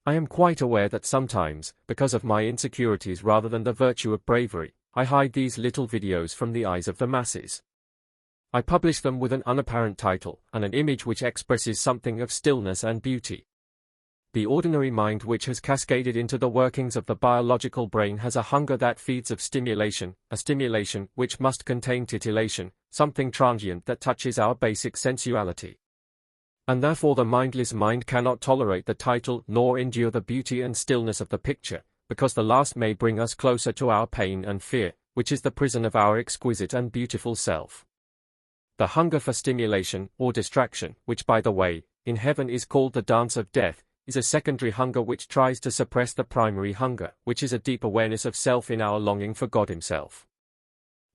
I am quite aware that sometimes, because of my insecurities rather than the virtue of bravery, I hide these little videos from the eyes of the masses. I publish them with an unapparent title and an image which expresses something of stillness and beauty. The ordinary mind which has cascaded into the workings of the biological brain has a hunger that feeds of stimulation, a stimulation which must contain titillation, something transient that touches our basic sensuality. And therefore the mindless mind cannot tolerate the title nor endure the beauty and stillness of the picture, because the last may bring us closer to our pain and fear, which is the prison of our exquisite and beautiful self. The hunger for stimulation, or distraction, which by the way, in heaven is called the dance of death, is a secondary hunger which tries to suppress the primary hunger, which is a deep awareness of self in our longing for God Himself.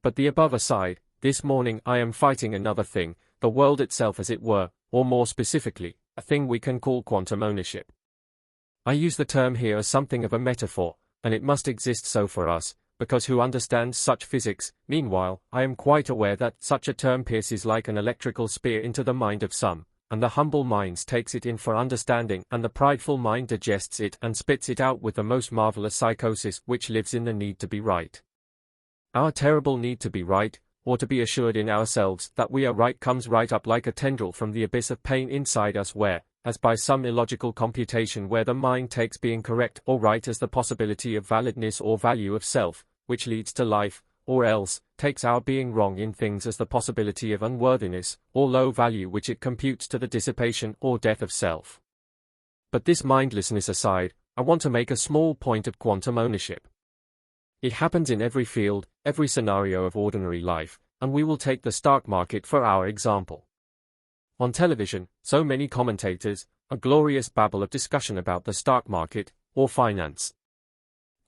But the above aside, this morning I am fighting another thing, the world itself as it were, or more specifically, a thing we can call quantum ownership. I use the term here as something of a metaphor, and it must exist so for us, because who understands such physics? Meanwhile, I am quite aware that such a term pierces like an electrical spear into the mind of some, and the humble mind takes it in for understanding, and the prideful mind digests it and spits it out with the most marvelous psychosis which lives in the need to be right. Our terrible need to be right, or to be assured in ourselves that we are right, comes right up like a tendril from the abyss of pain inside us where, as by some illogical computation where the mind takes being correct or right as the possibility of validness or value of self, which leads to life, or else, takes our being wrong in things as the possibility of unworthiness, or low value which it computes to the dissipation or death of self. But this mindlessness aside, I want to make a small point of quantum ownership. It happens in every field, every scenario of ordinary life, and we will take the stock market for our example. On television, so many commentators, a glorious babble of discussion about the stock market, or finance.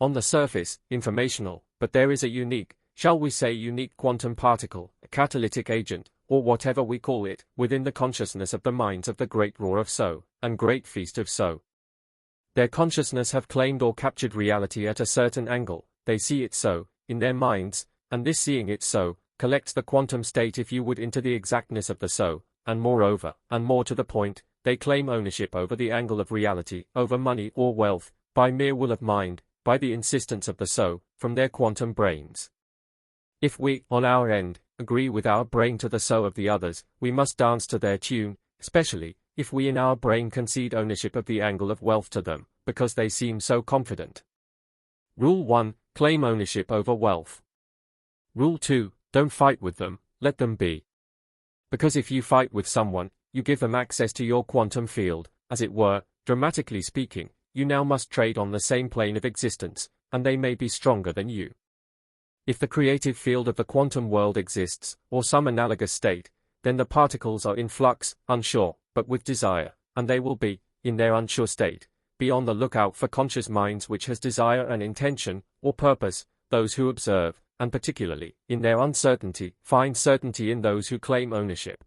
On the surface, informational, but there is a unique, shall we say unique quantum particle, a catalytic agent, or whatever we call it, within the consciousness of the minds of the great roar of So, and great feast of So. Their consciousness have claimed or captured reality at a certain angle, they see it so, in their minds, and this seeing it so, collects the quantum state if you would into the exactness of the So, and moreover, and more to the point, they claim ownership over the angle of reality, over money or wealth, by mere will of mind, by the insistence of the So, from their quantum brains. If we, on our end, agree with our brain to the So of the others, we must dance to their tune, especially, if we in our brain concede ownership of the angle of wealth to them, because they seem so confident. Rule 1, claim ownership over wealth. Rule 2, don't fight with them, let them be. Because if you fight with someone, you give them access to your quantum field, as it were, dramatically speaking, you now must trade on the same plane of existence, and they may be stronger than you. If the creative field of the quantum world exists, or some analogous state, then the particles are in flux, unsure, but with desire, and they will be, in their unsure state, be on the lookout for conscious minds which has desire and intention, or purpose, those who observe, and particularly, in their uncertainty, find certainty in those who claim ownership.